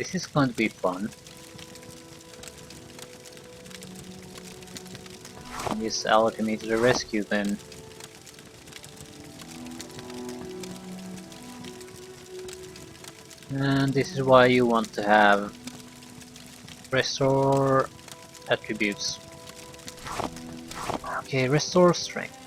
This is going to be fun. Use alchemy to the rescue then. And this is why you want to have restore attributes. Okay, restore strength.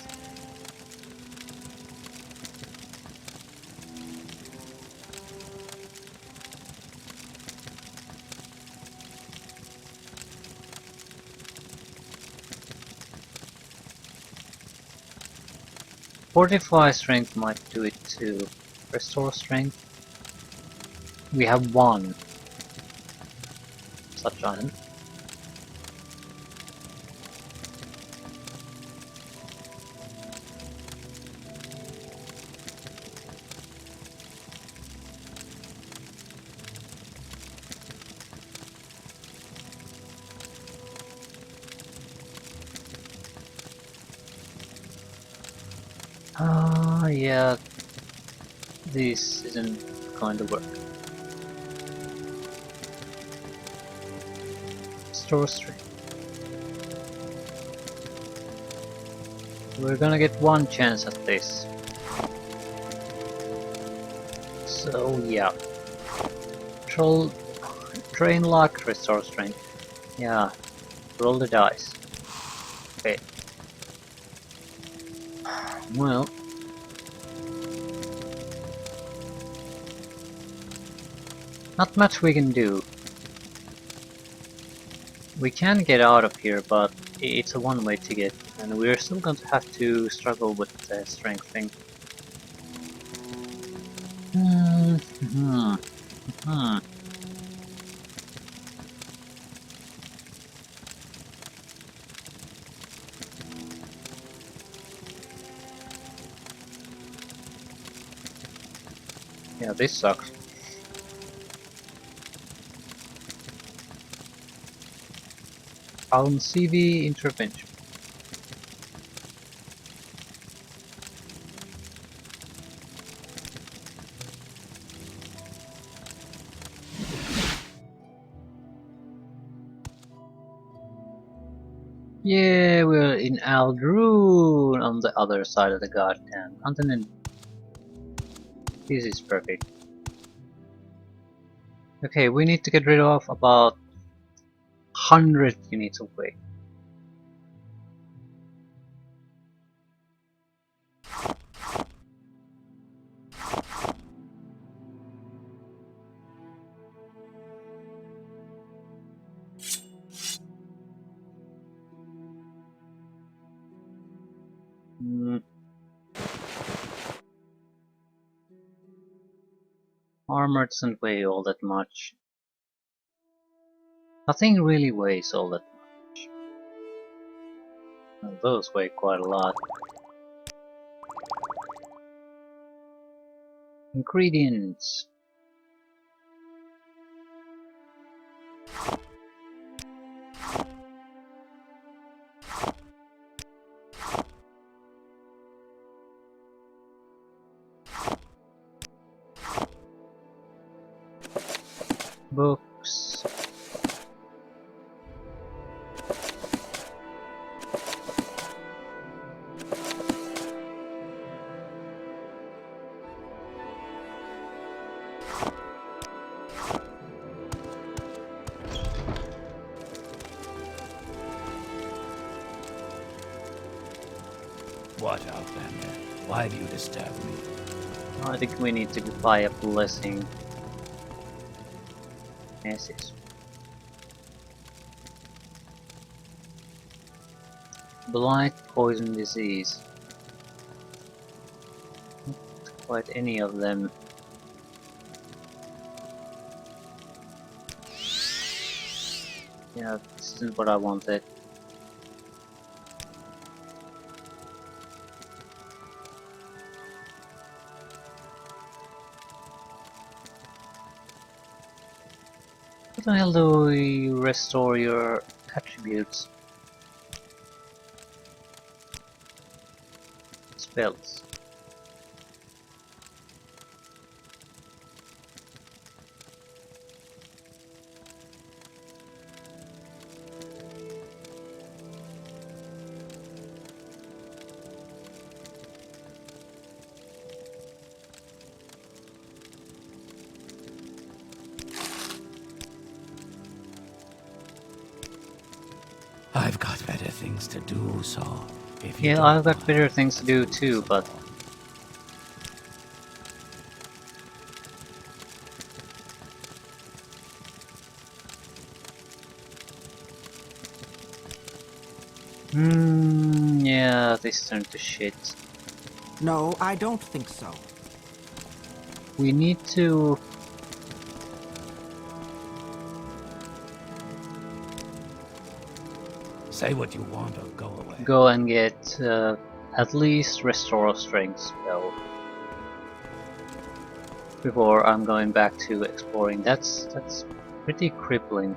Fortify strength might do it too. Restore strength. We have one such item. Yeah, this isn't going to work. Store strength. We're gonna get one chance at this. So yeah. Train luck, restore strength. Yeah. Roll the dice. Okay. Well. Not much we can do. We can get out of here, but it's a one-way ticket, and we're still going to have to struggle with the strength thing. Yeah, this sucks. Found CV intervention. Yeah, we're in Aldroon on the other side of the goddamn continent. This is perfect. Okay, we need to get rid of about 100 units of weight. Armor doesn't weigh all that much. Nothing really weighs all that much. Well, those weigh quite a lot. Ingredients. Books. What, Outlander? Why do you disturb me? I think we need to buy a blessing. Message. Blight, poison, disease. Not quite any of them. Yeah, this isn't what I wanted. What the hell do you restore your attributes? Spells. I've got better things to do, so if you Yeah, don't I've got mind, better things to do let's too, move but... along. Yeah, this turned to shit. No, I don't think so. We need to Say what you want or go away. go and get at least Restore of Strength spell before I'm going back to exploring. That's pretty crippling.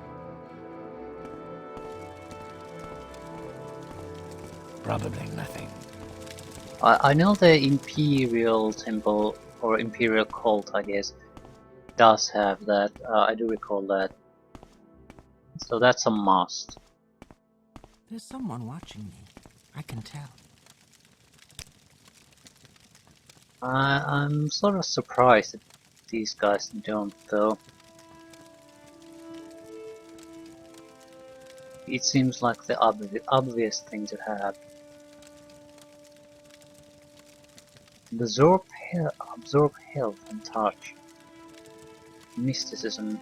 Probably nothing. I know the Imperial Temple or Imperial Cult, I guess, does have that. I do recall that. So that's a must. There's someone watching me. I can tell. I'm sort of surprised that these guys don't, though. It seems like the obvious thing to have. Absorb health and touch. Mysticism.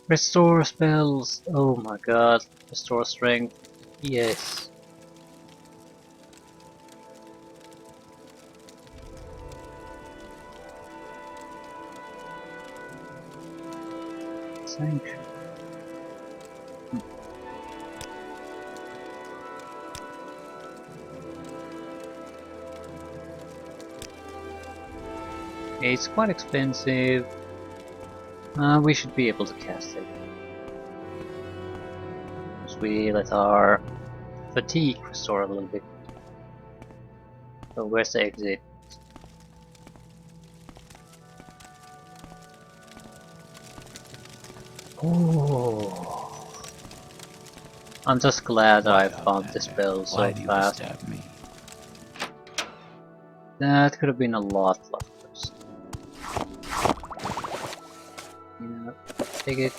Restore spells! Oh my god. Restore strength. Yes. Sanctuary. It's quite expensive. We should be able to cast it. As we let our fatigue restore a little bit. So where's the exit? Oh, I'm just glad that I found the spell so Why do you fast. disturb me? That could have been a lot worse. Yeah, take it.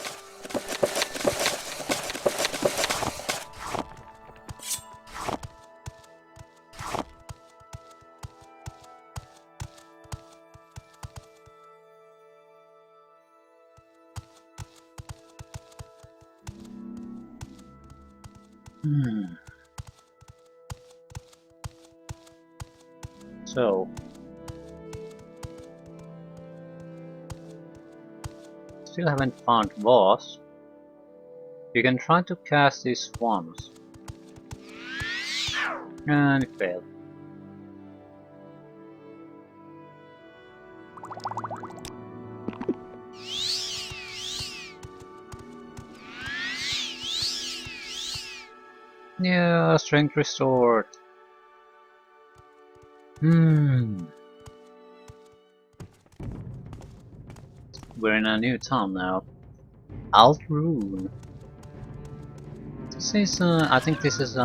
So, still haven't found boss. You can try to cast this once. And it failed. Yeah, strength restored. We're in a new town now. Aldrune. This is, I think this is,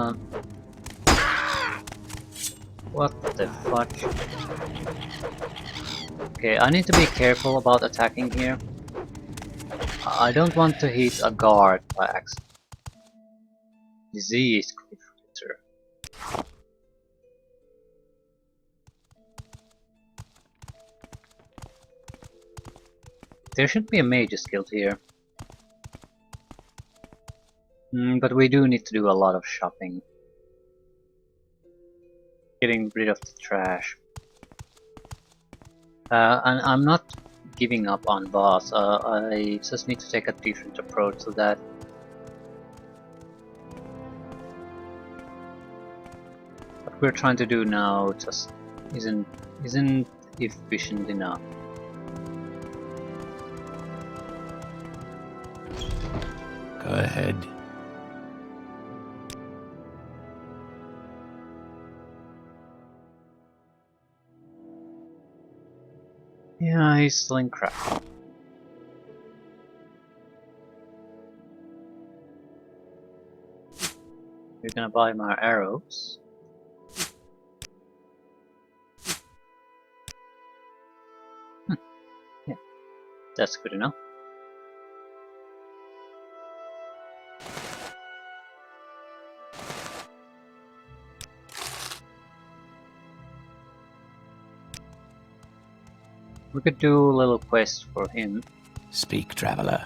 what the fudge? Okay, I need to be careful about attacking here. I don't want to hit a guard by accident. Disease cliff critter. There should be a mage skilled here. But we do need to do a lot of shopping. Getting rid of the trash. And I'm not giving up on boss. I just need to take a different approach to that. What we're trying to do now just isn't efficient enough. Go ahead. Yeah, he's still in crap. You're gonna buy my arrows. Yeah, that's good enough. We could do a little quest for him. Speak, traveler.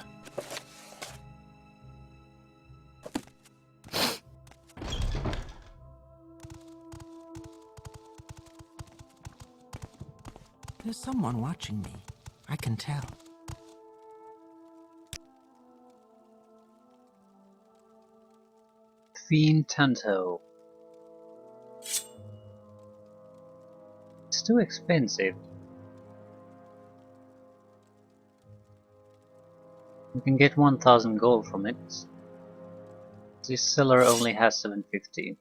There's someone watching me. I can tell. Fiend Tanto. It's too expensive. You can get 1000 gold from it. This seller only has 750.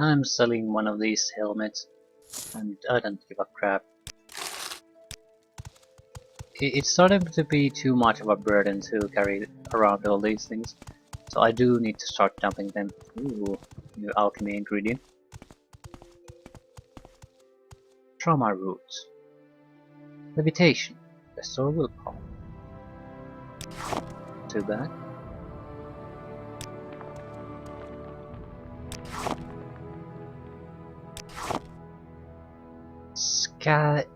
I'm selling one of these helmets, and I don't give a crap. It's starting to be too much of a burden to carry around all these things, so I do need to start dumping them. Ooh, new alchemy ingredient. Trauma root. Levitation. Restore willpower. Too bad.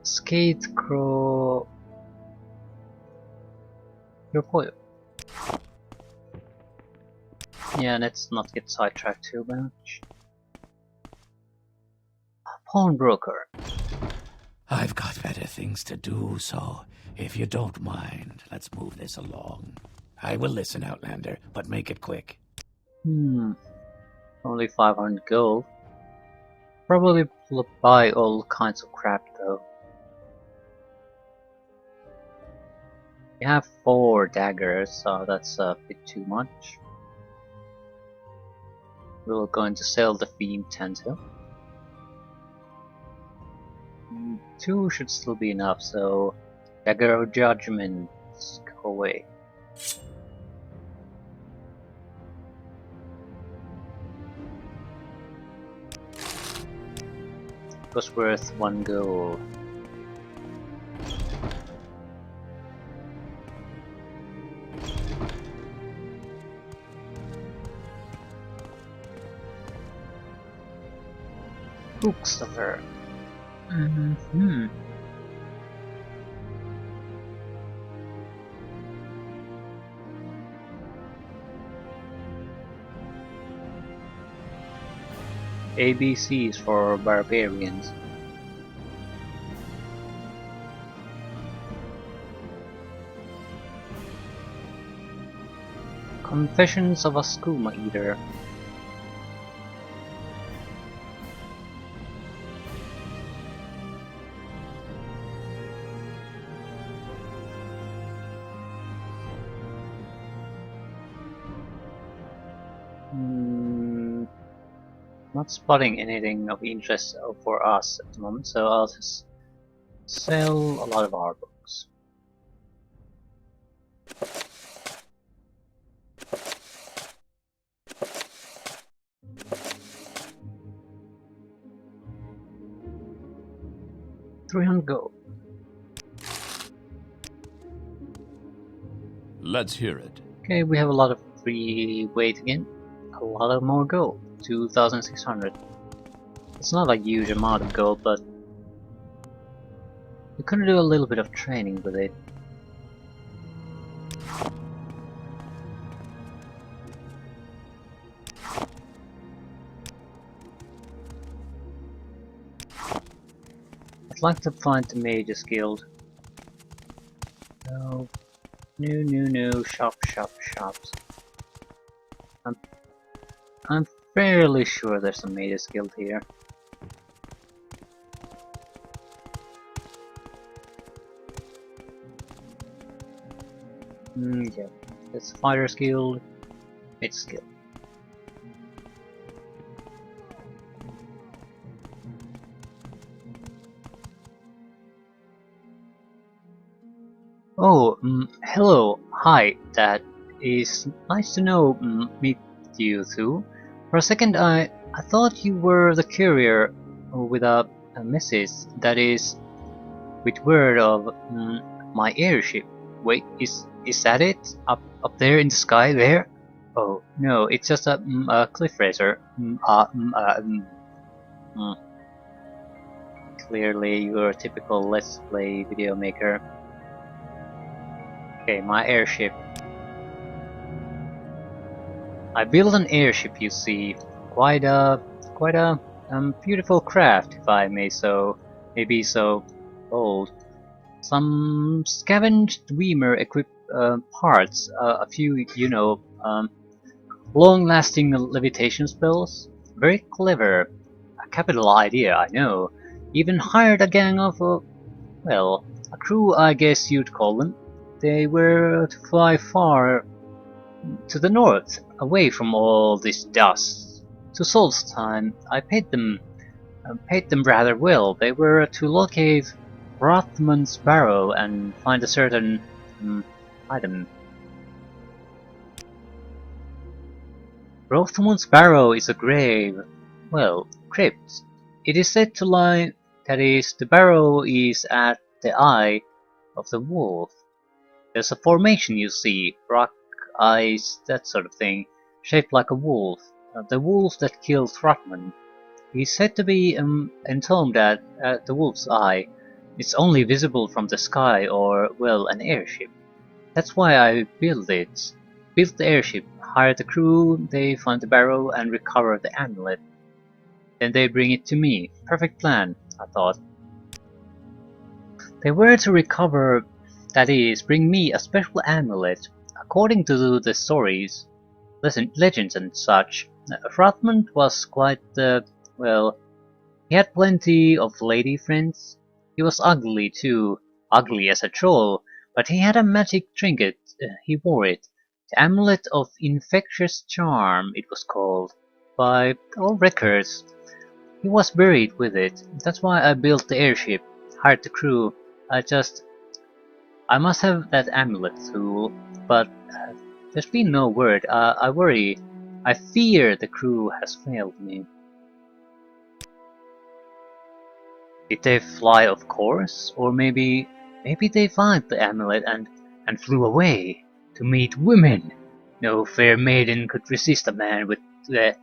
Scarecrow. Your coil. Yeah, let's not get sidetracked too much. Pawnbroker. I've got better things to do, so if you don't mind, let's move this along. I will listen, Outlander, but make it quick. Only 500 gold. Probably buy all kinds of crap though. We have 4 daggers, so that's a bit too much. We're going to sell the Fiend Tanto. 2 should still be enough, so Dagger of Judgment, go away. It was worth 1 gold. Bookstuffer. ABCs for barbarians. Confessions of a Skooma Eater. Not spotting anything of interest for us at the moment, so I'll just sell a lot of our books. $300 gold. Let's hear it. Okay, we have a lot of free weight again. A lot of more gold. 2,600. It's not a huge amount of gold, but we could do a little bit of training with it. I'd like to find the Mage's Guild. No. No. Shops. I'm fairly sure there's a Mage's Guild here. Yeah. It's Fighter's Guild. Mage's Guild. Oh, hello, hi, that is nice to meet you too. For a second I thought you were the courier with a message, that is, with word of My airship. Wait, is that it? Up there in the sky there? Oh no, it's just a cliff racer. Mm. Clearly, you're a typical Let's Play video maker. Okay, my airship. I built an airship, you see. Quite a beautiful craft, if I may so, maybe so bold. Some scavenged Dreamer equipped parts, a few, long-lasting levitation spells. Very clever. A capital idea, I know. Even hired a gang of, well, a crew, I guess you'd call them. They were to fly far to the north, away from all this dust. To Solstheim, I paid them rather well. They were to locate Rothman's barrow and find a certain item. Rothman's barrow is a grave, well, crypt. It is said to lie, that is, the barrow is at the eye of the wolf. There's a formation, you see, rock, eyes, that sort of thing, shaped like a wolf. The wolf that killed Rothman. He's said to be entombed at the wolf's eye. It's only visible from the sky or, well, an airship. That's why I built it. Built the airship, hired the crew, they find the barrow and recover the amulet. Then they bring it to me. Perfect plan, I thought. They were to recover, that is, bring me a special amulet. According to the stories, legends and such, Rothman was quite, well, he had plenty of lady friends. He was ugly too, ugly as a troll, but he had a magic trinket, he wore it. The Amulet of Infectious Charm, it was called, by all records. He was buried with it. That's why I built the airship, hired the crew. I must have that amulet tool, but there's been no word. I worry. I fear the crew has failed me. Did they fly off course? Or maybe they found the amulet and flew away to meet women? No fair maiden could resist a man with the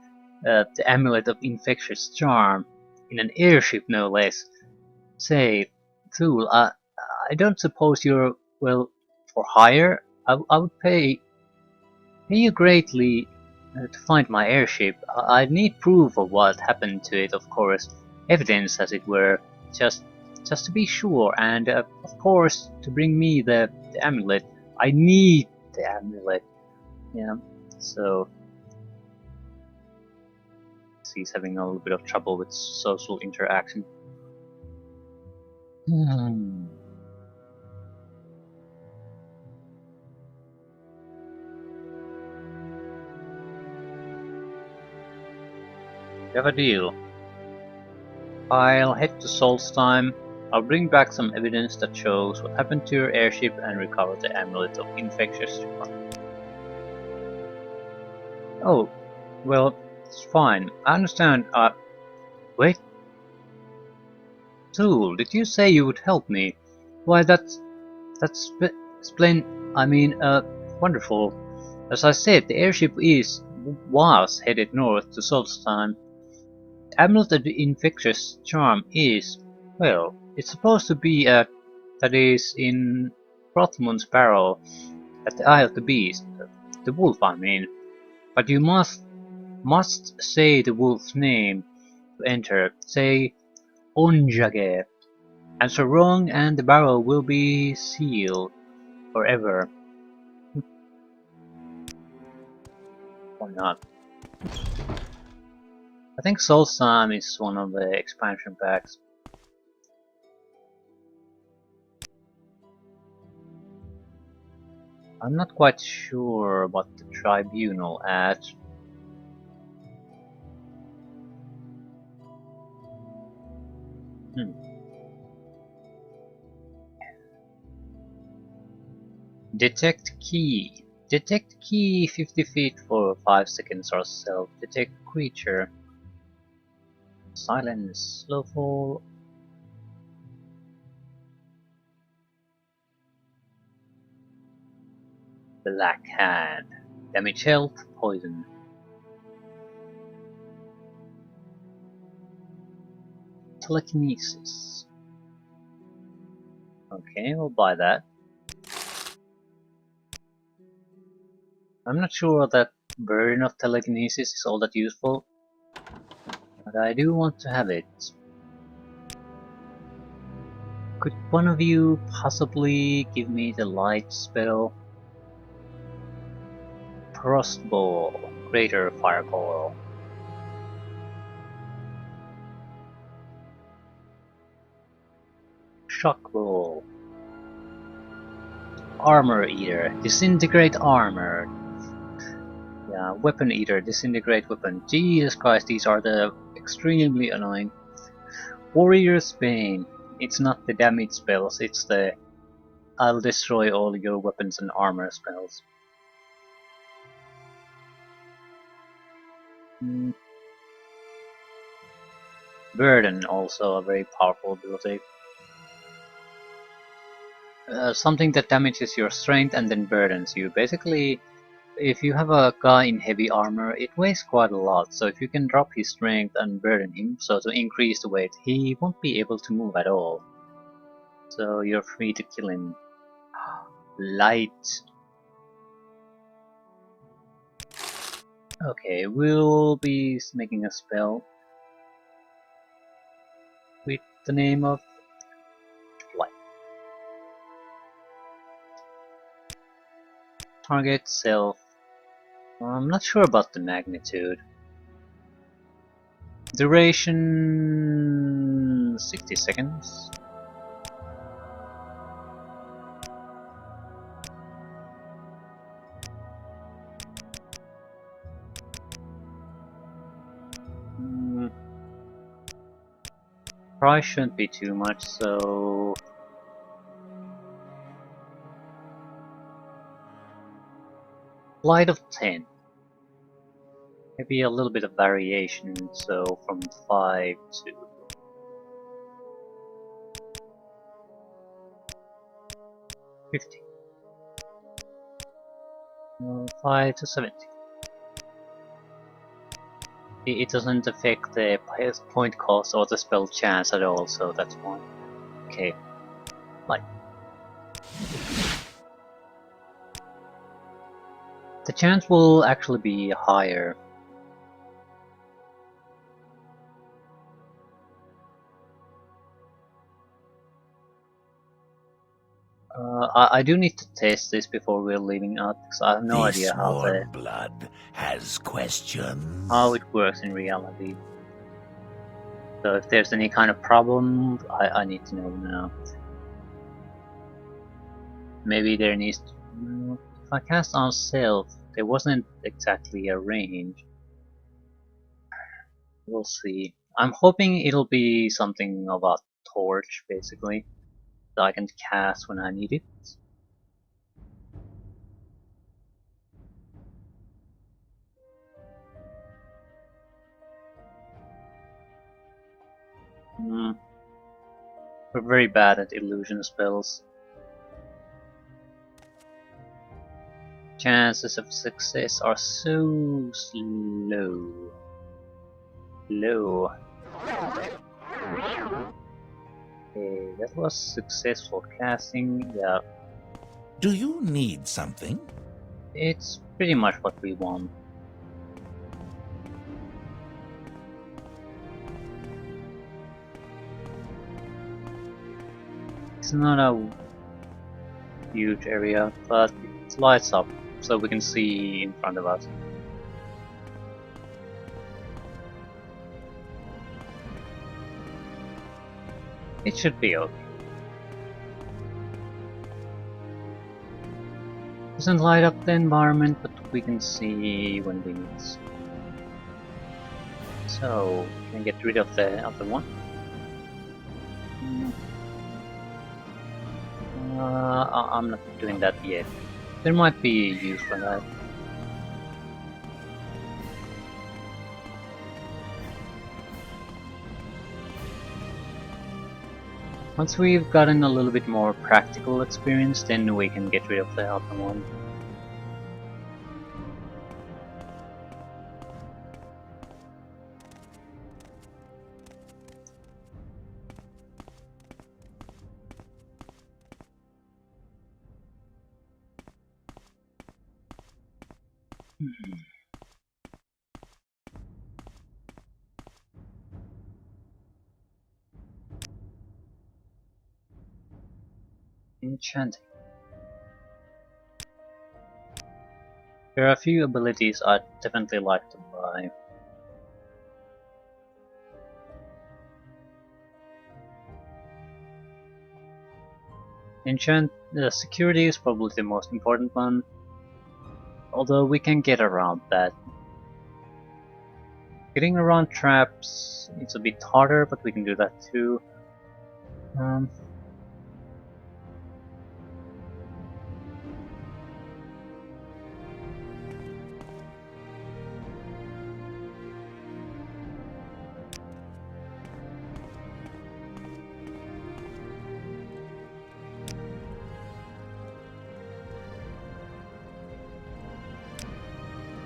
amulet of infectious charm, in an airship no less. Say, Thule, I don't suppose you're, well, for hire? I would pay you greatly to find my airship. I'd need proof of what happened to it, of course, evidence as it were, just to be sure, and of course to bring me the amulet. I need the amulet. Yeah, so he's having a little bit of trouble with social interaction. You have a deal. I'll head to Solstheim. I'll bring back some evidence that shows what happened to your airship and recover the amulet of infectious charm. Oh, well, it's fine. I understand. Wait. Tool, did you say you would help me? Why, that's splendid. I mean, wonderful. As I said, the airship was headed north to Solstheim. The amulet of the infectious charm is, well, it's supposed to be that is in Rothmund's barrel, at the eye of the beast, the wolf, I mean. But you must say the wolf's name to enter. Say Onjage. Answer wrong, and the barrel will be sealed forever. Or not. I think Solstheim is one of the expansion packs. I'm not quite sure what the tribunal at. Detect key. Detect key 50 feet for 5 seconds or so. Detect creature. Silence. Slow fall. Black Hand. Damage health, poison. Telekinesis. Okay, we'll buy that. I'm not sure that burden of telekinesis is all that useful, but I do want to have it. Could one of you possibly give me the light spell? Frostball, Greater Fireball. Shock Roll. Armor Eater, Disintegrate Armor. Yeah, Weapon Eater, Disintegrate Weapon. Jesus Christ, these are the extremely annoying. Warrior's Bane. It's not the damage spells, it's the I'll destroy all your weapons and armor spells. Burden, also a very powerful ability. Something that damages your strength and then burdens you. Basically, if you have a guy in heavy armor, it weighs quite a lot, so if you can drop his strength and burden him, so to increase the weight, he won't be able to move at all. So you're free to kill him. Light. Okay, we'll be making a spell with the name of Light. Target self. I'm not sure about the magnitude. Duration 60 seconds. Price shouldn't be too much, so Light of 10. Maybe a little bit of variation, so from 5 to 50. 5 to 70. It doesn't affect the point cost or the spell chance at all, so that's fine. Okay. Light. The chance will actually be higher. I do need to test this before we're leaving out, because I have no idea how blood has questions. how it works in reality. So if there's any kind of problem, I need to know now. Maybe there needs to... If I cast on self, there wasn't exactly a range. We'll see. I'm hoping it'll be something of a torch, basically, that I can cast when I need it. We're very bad at illusion spells. Chances of success are so slow. Low. Okay, that was successful casting. Yeah, Do you need something? it's pretty much what we want. It's not a huge area, but it lights up so we can see in front of us. It should be okay. Doesn't light up the environment, but we can see when we need. So, can get rid of the other one. I'm not doing that yet. There might be use for that. Once we've gotten a little bit more practical experience, then we can get rid of the other one. Enchanting. There are a few abilities I'd definitely like to buy. Security is probably the most important one, although we can get around that. Getting around traps, it's a bit harder, but we can do that too.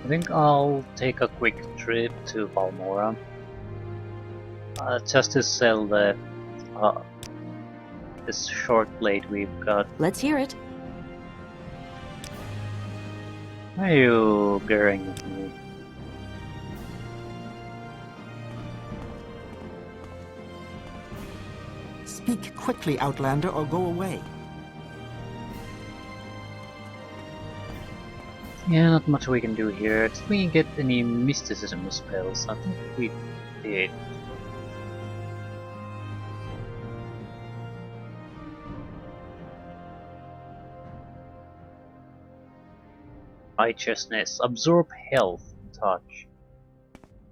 I think I'll take a quick trip to Balmora, just to sell this short blade we've got. Let's hear it. Why are you glaring at me? Speak quickly, Outlander, or go away. Yeah, not much we can do here. Did we get any mysticism spells? I think we did. Righteousness, absorb health, touch.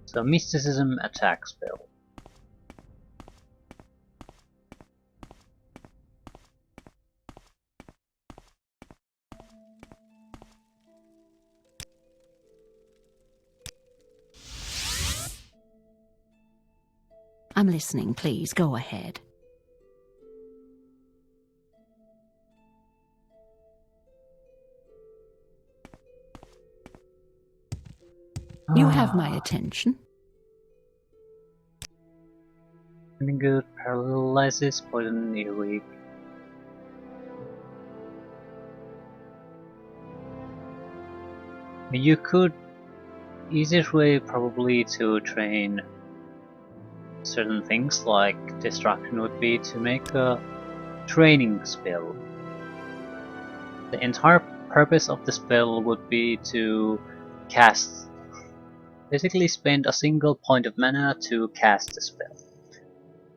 So mysticism attack spell. I'm listening, please. Go ahead. You have my attention. Any good paralysis, poison, earwig. You could. Easiest way probably to train certain things like destruction would be to make a training spell. The entire purpose of the spell would be to cast. Basically spend a single point of mana to cast the spell.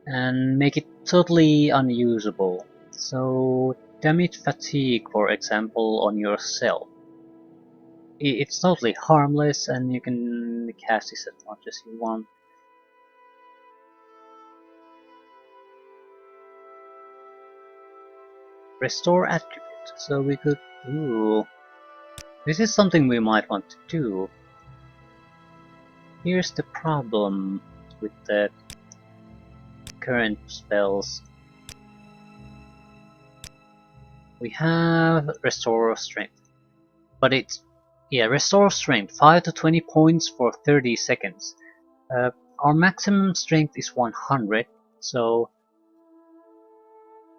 And make it totally unusable. So damage fatigue, for example, on yourself. It's totally harmless and you can cast this as much as you want. Restore attribute. So we could. Ooh. This is something we might want to do. Here's the problem with the current spells. We have Restore Strength. But it's. Yeah, Restore Strength. 5 to 20 points for 30 seconds. Our maximum strength is 100, so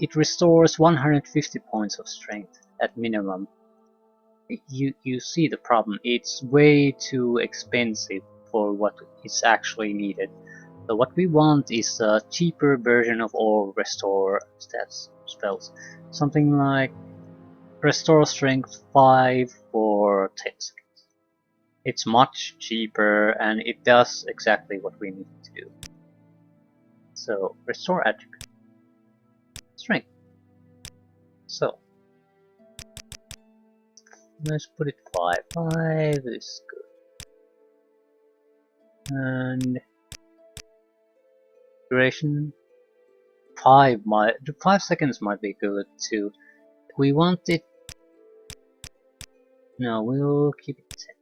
it restores 150 points of strength at minimum. You see the problem. It's way too expensive for what is actually needed. So what we want is a cheaper version of all restore stats spells. Something like restore strength 5 for 10 seconds. It's much cheaper and it does exactly what we need to do. So restore attribute. Strength. So let's put it 5. 5 is good. And duration 5 seconds might be good too. We want it. No, we'll keep it 10.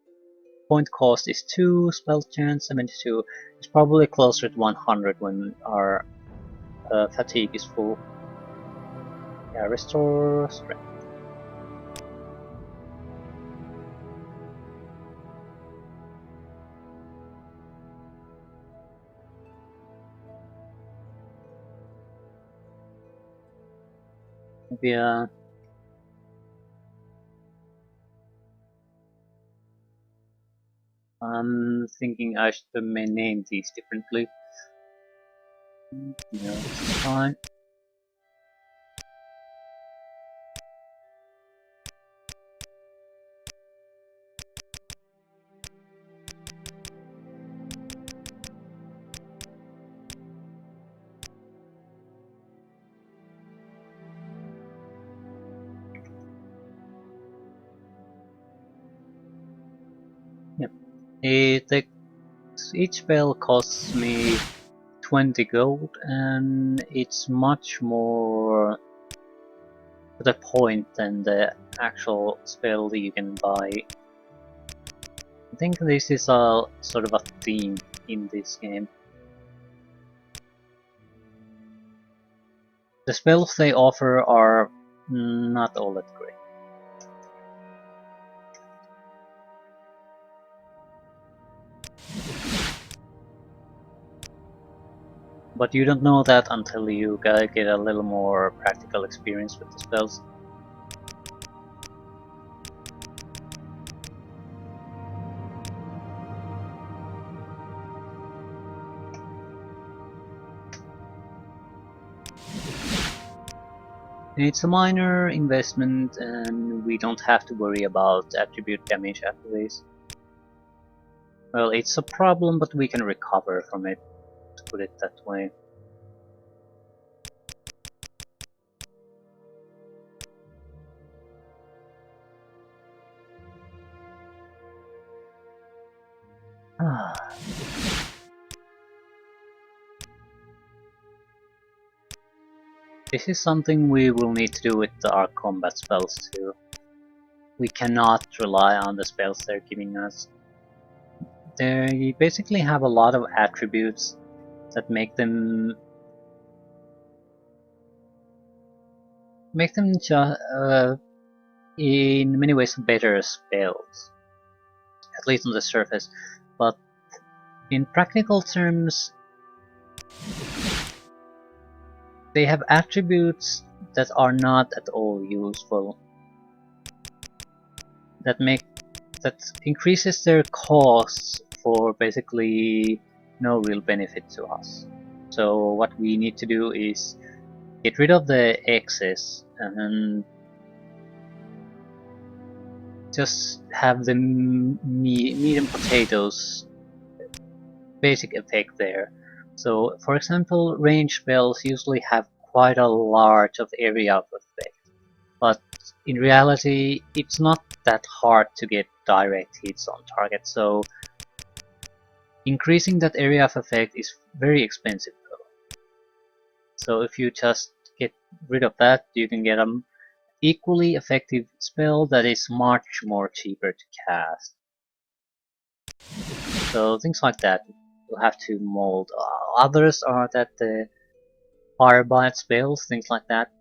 Point cost is 2, spell chance 72. It's probably closer to 100 when our fatigue is full. Yeah, restore strength. Maybe I'm thinking I should name these differently. No, it's fine. Yep. Each spell costs me 20 gold, and it's much more to the point than the actual spell that you can buy. I think this is a sort of a theme in this game. The spells they offer are not all that great. But you don't know that until you get a little more practical experience with the spells. It's a minor investment and we don't have to worry about attribute damage after this. Well, it's a problem, but we can recover from it, to put it that way. This is something we will need to do with our combat spells too. We cannot rely on the spells they're giving us. They basically have a lot of attributes that make them in many ways better spells, at least on the surface. But in practical terms, they have attributes that are not at all useful. That increases their costs for basically no real benefit to us. So what we need to do is get rid of the excess and just have the meat and potatoes basic effect there. So for example, range spells usually have quite a large of area of effect, but in reality it's not that hard to get direct hits on target, so increasing that area of effect is very expensive though. So if you just get rid of that, you can get an equally effective spell that is much more cheaper to cast. So things like that you'll have to mold. Others are that the firebite spells, things like that.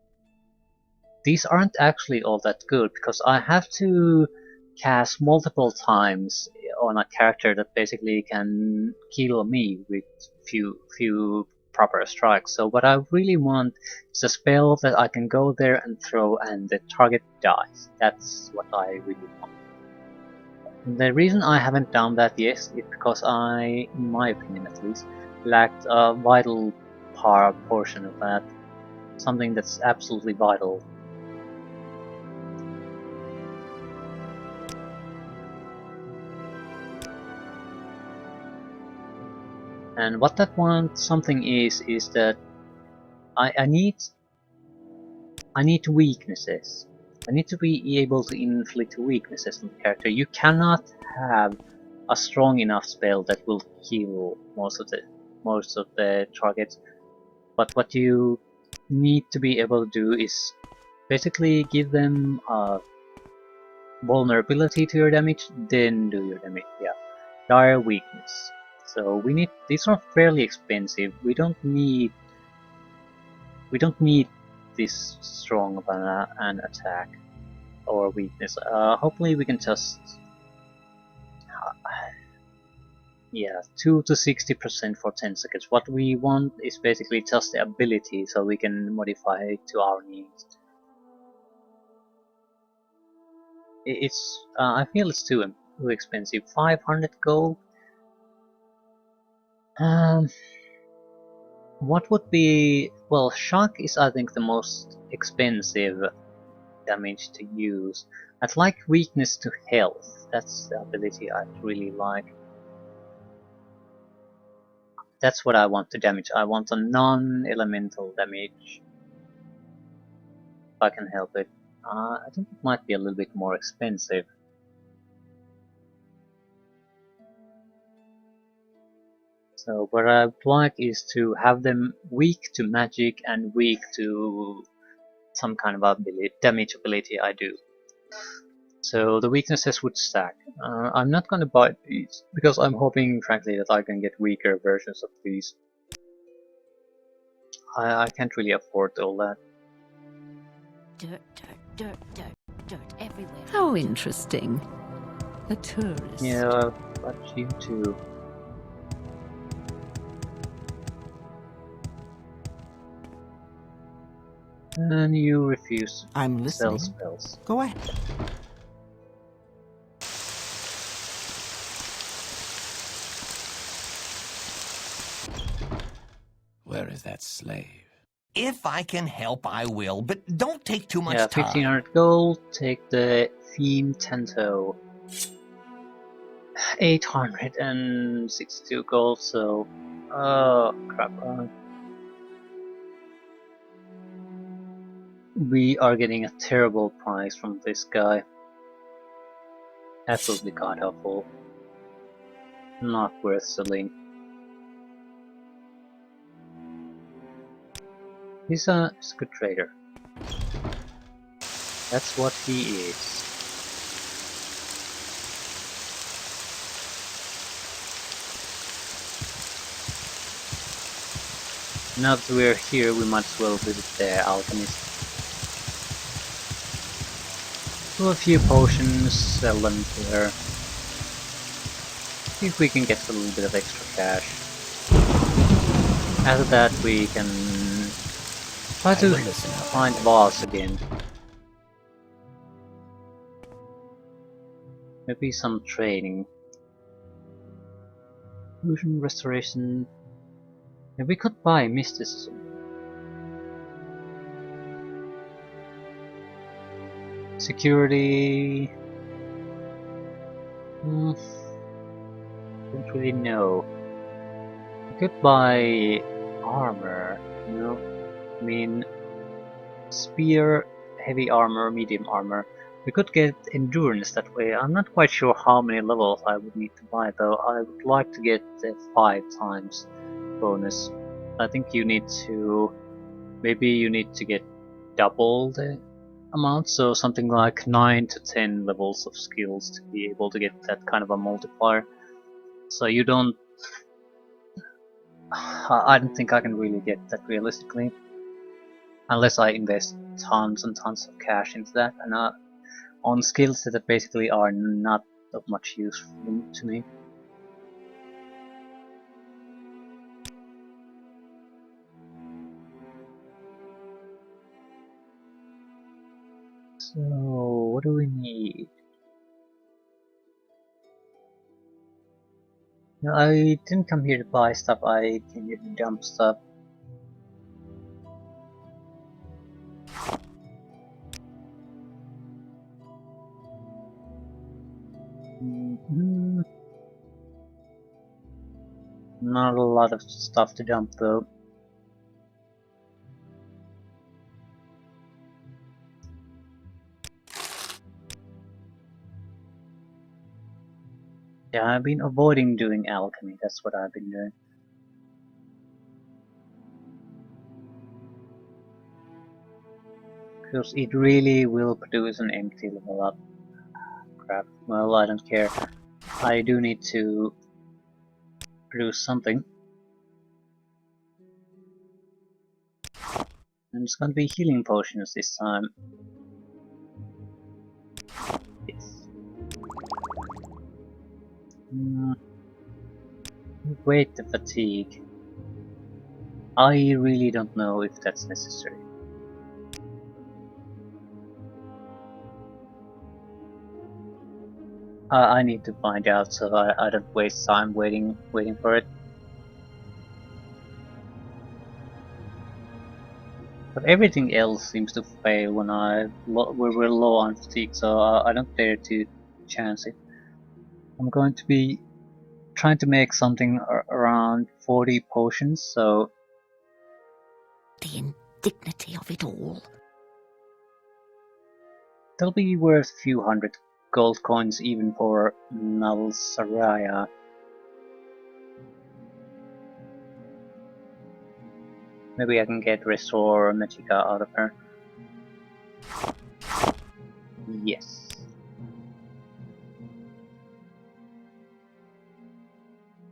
These aren't actually all that good because I have to cast multiple times on a character that basically can kill me with few proper strikes. So what I really want is a spell that I can go there and throw and the target dies. That's what I really want. The reason I haven't done that yet is because I, in my opinion at least, lacked a vital portion of that. Something that's absolutely vital. And what that something is that I need weaknesses. I need to be able to inflict weaknesses on the character. You cannot have a strong enough spell that will kill most of the targets. But what you need to be able to do is basically give them a vulnerability to your damage, then do your damage. Yeah, dire weakness. So these are fairly expensive. We don't need this strong of an attack or weakness. Hopefully we can just yeah, 2 to 60% for 10 seconds. What we want is basically just the ability, so we can modify it to our needs. I feel it's too too expensive. 500 gold. What would be... well, shock is I think the most expensive damage to use. I'd like weakness to health. That's the ability I'd really like. That's what I want to damage. I want a non-elemental damage. If I can help it. I think it might be a little bit more expensive. So what I'd like is to have them weak to magic and weak to some kind of ability, damage ability I do. So the weaknesses would stack. I'm not gonna buy these because I'm hoping frankly that I can get weaker versions of these. I can't really afford all that. Dirt, dirt, dirt, dirt, dirt everywhere. How interesting. A tourist. Yeah, but you too. And you refuse I'm to sell listening. spells. Go ahead. Where is that slave? If I can help, I will, but don't take too much Yeah, time. 1500 gold, take the theme Tento. 862 gold, so... oh, crap. We are getting a terrible price from this guy. Absolutely god awful. Not worth selling. He's a good trader. That's what he is. Now that we're here, we might as well visit the alchemist. Do a few potions, sell them to her. See if we can get a little bit of extra cash. After that we can try to find Voss again. Maybe some training. Illusion restoration. And we could buy mysticism. Security. Don't really know. We could buy armor, you know? I mean, spear, heavy armor, medium armor. We could get endurance that way. I'm not quite sure how many levels I would need to buy though. I would like to get the 5 times bonus. I think you need to... maybe you need to get double the amount, so something like 9 to 10 levels of skills to be able to get that kind of a multiplier. So you don't... I don't think I can really get that realistically. Unless I invest tons and tons of cash into that, and on skills that basically are not of much use to me. So, what do we need? No, I didn't come here to buy stuff, I came here to dump stuff. Not a lot of stuff to dump though. Yeah, I've been avoiding doing alchemy, that's what I've been doing. Because it really will produce an empty level up. Crap, well I don't care. I do need to produce something. And it's gonna be healing potions this time. Yes. Wait, the fatigue. I really don't know if that's necessary. I need to find out so I don't waste time waiting for it. But everything else seems to fail when we're low on fatigue, so I don't dare to chance it. I'm going to be trying to make something around 40 potions, so The indignity of it all. they'll be worth a few hundred gold coins even for Nalsaraya. Maybe I can get Restore Magicka out of her. Yes.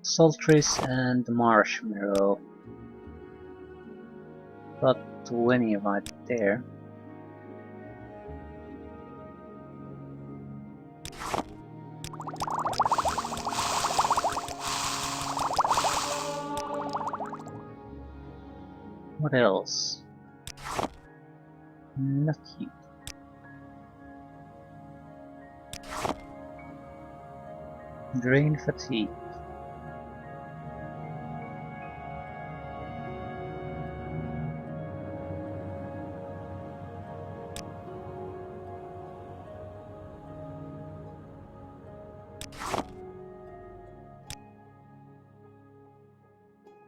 Sultries and Marshmallow. Got 20 right there. What else? Lucky. Drain fatigue.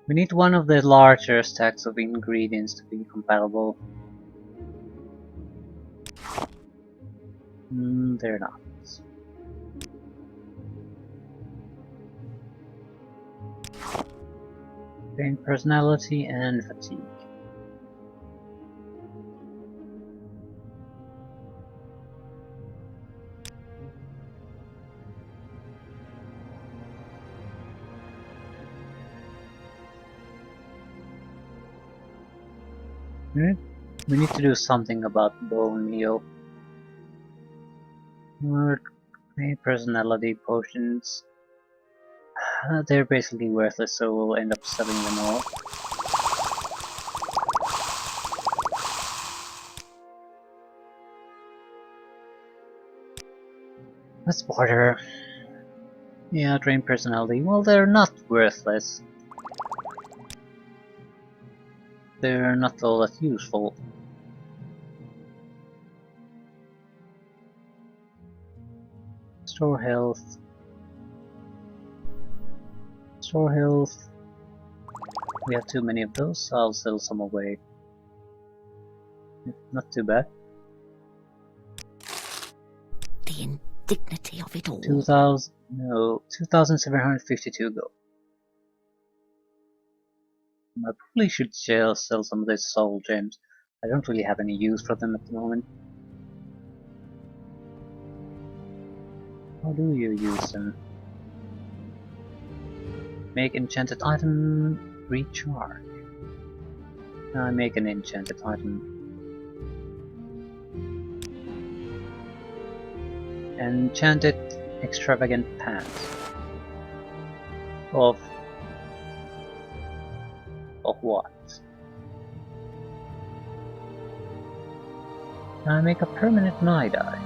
We need one of the larger stacks of ingredients to be compatible. They're not. Drain personality and fatigue. We need to do something about bone meal. Personality potions. They're basically worthless, so we'll end up selling them all. Let's barter. Yeah, drain personality. Well, they're not worthless. They're not all that useful. Store health. Store health. We have too many of those, so I'll sell some away. Not too bad. The indignity of it all. 2,752 gold. I probably should sell some of these soul gems. I don't really have any use for them at the moment. How do you use them? Make enchanted item, recharge. Now I make an enchanted item. Enchanted extravagant pants. Of what? Now I make a permanent night eye.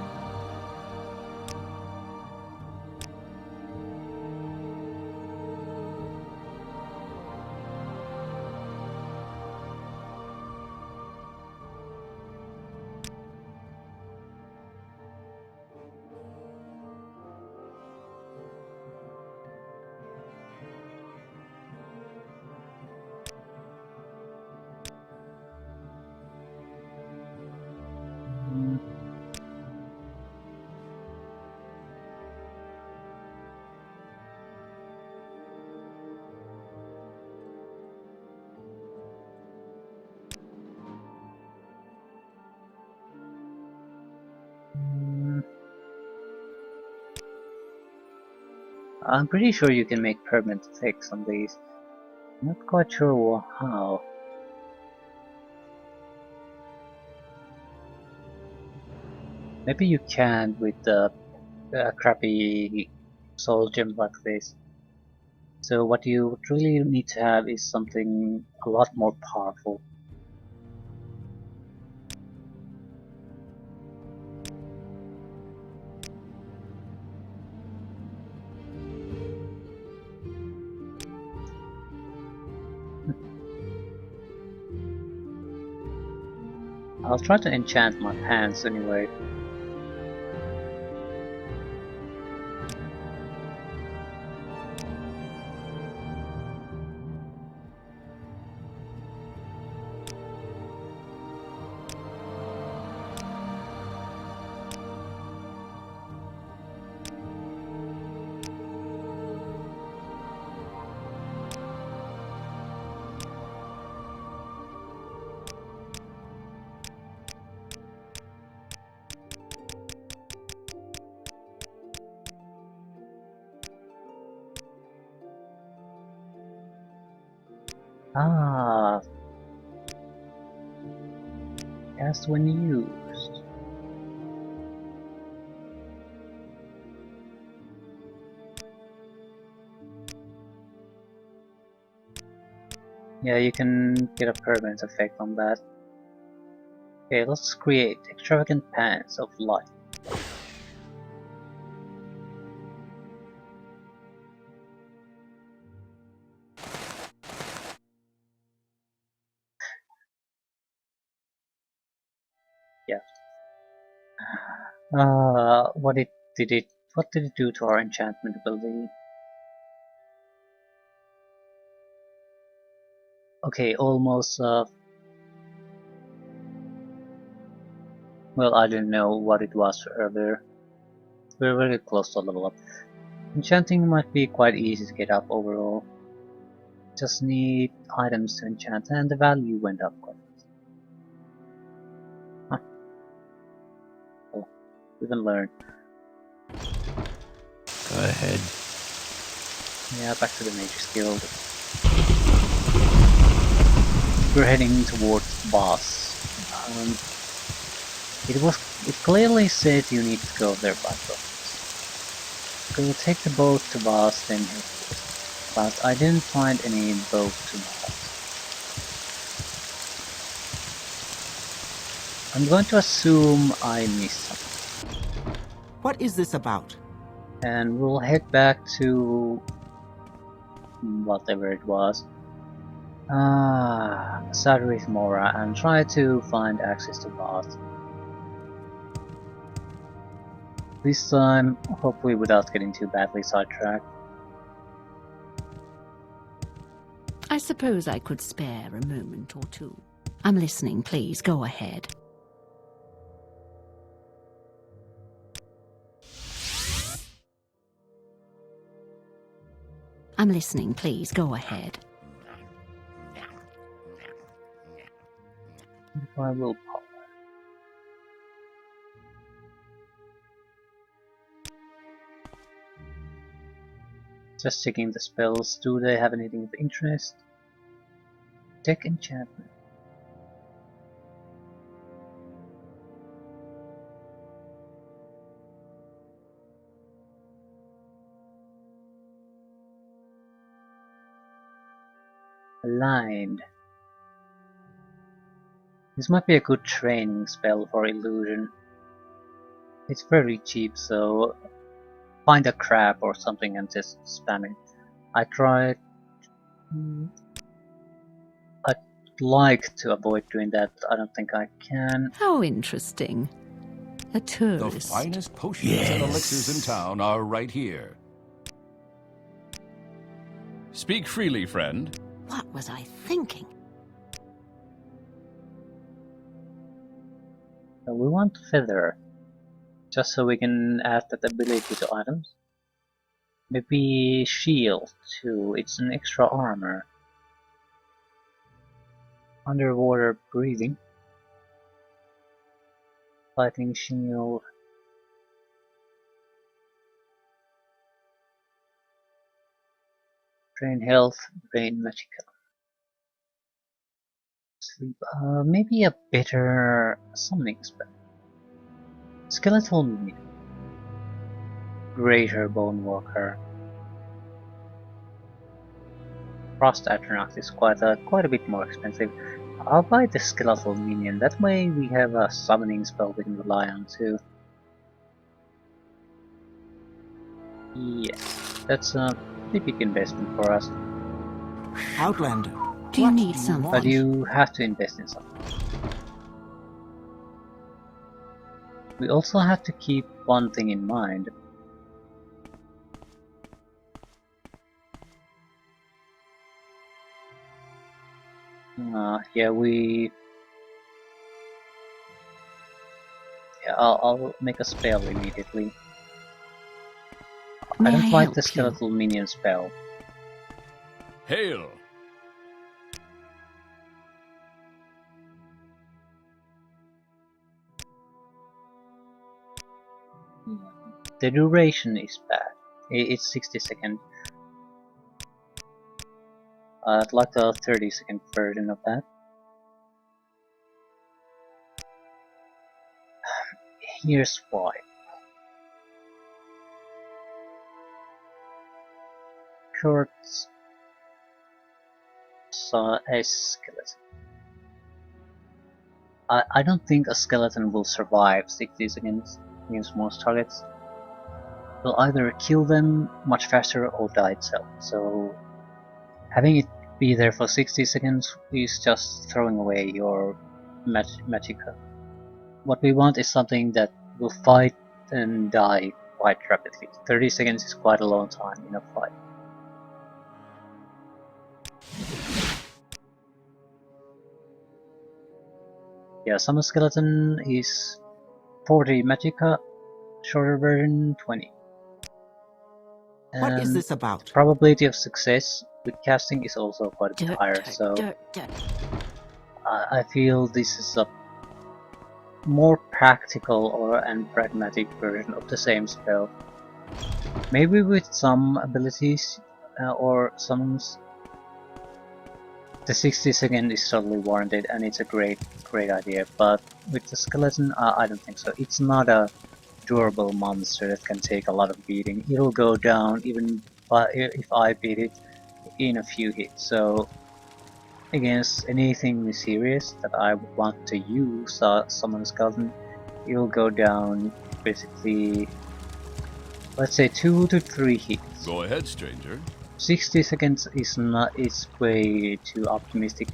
I'm pretty sure you can make permanent effects on these. Not quite sure how. Maybe you can with a crappy soul gem like this. So what you really need to have is something a lot more powerful. I'll try to enchant my pants anyway. Ah, cast when used. Yeah, you can get a permanent effect on that. Okay, let's create extravagant pants of light. Yeah. What did it do to our enchantment ability? Okay, almost well, I didn't know what it was earlier. We're very close to level up. Enchanting might be quite easy to get up overall. Just need items to enchant and the value went up quite fast. Huh. Oh, we can learn. Go ahead. Yeah, back to the Mage's Guild. We're heading towards the boss. It clearly said you need to go there by boat. Go take the boat to boss, then head west. But I didn't find any boat to boss. I'm going to assume I missed something. What is this about? And we'll head back to whatever it was. Sadrith Mora and try to find access to boss. This time, hopefully without getting too badly sidetracked. I suppose I could spare a moment or two. I'm listening, please. Go ahead. I'm listening, please. Go ahead. I will pop. Just checking the spells. Do they have anything of interest? Tech enchantment. Aligned. This might be a good training spell for illusion. It's very cheap, so find a crab or something and just spam it. I tried. I'd like to avoid doing that. I don't think I can. How interesting. A The tourist. finest potions and elixirs in town are right here. Speak freely, friend. What was I thinking? So we want feather, just so we can add that ability to items. Maybe shield too. It's an extra armor. Underwater breathing. Fighting shield. Drain health, drain magical. Sleep. Maybe a better summoning spell. Skeletal Minion. Greater Bone Walker. Frost Atronach is quite a bit more expensive. I'll buy the Skeletal Minion. That way we have a summoning spell we can rely on too. Yes, that's a pretty big investment for us. Outlander. Do you what need do something? But you have to invest in something. We also have to keep one thing in mind. Yeah, I'll make a spell immediately. May I I don't like the help you? skeletal minion spell. Hail! The duration is bad. It's 60 seconds. I'd like a 30-second version of that. Here's why. Shorts saw a skeleton. I don't think a skeleton will survive 60 seconds against most targets. Will either kill them much faster or die itself. So having it be there for 60 seconds is just throwing away your magicka. What we want is something that will fight and die quite rapidly. 30 seconds is quite a long time in a fight. Yeah, Summon Skeleton is 40 magicka, shorter version 20. What is And this about? probability of success with casting is also quite a bit Dirt, higher, dirt, so dirt, dirt. I feel this is a more practical and pragmatic version of the same spell. Maybe with some abilities or summons, the 60 second is totally warranted and it's a great idea, but with the skeleton I don't think so. It's not a durable monster that can take a lot of beating. It'll go down even if I beat it in a few hits, so against anything serious that I would want to use summon skeleton, it'll go down basically, let's say 2 to 3 hits. Go ahead, stranger. 60 seconds is way too optimistic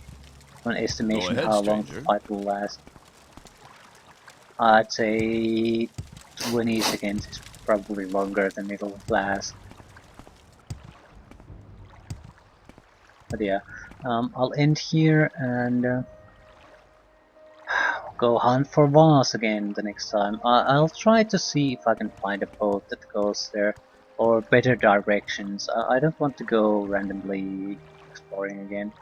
on estimation ahead, how long the stranger. fight will last. I'd say 20 seconds is probably longer than it'll last. But yeah, I'll end here and go hunt for Voss again the next time. I'll try to see if I can find a boat that goes there, or better directions. I don't want to go randomly exploring again.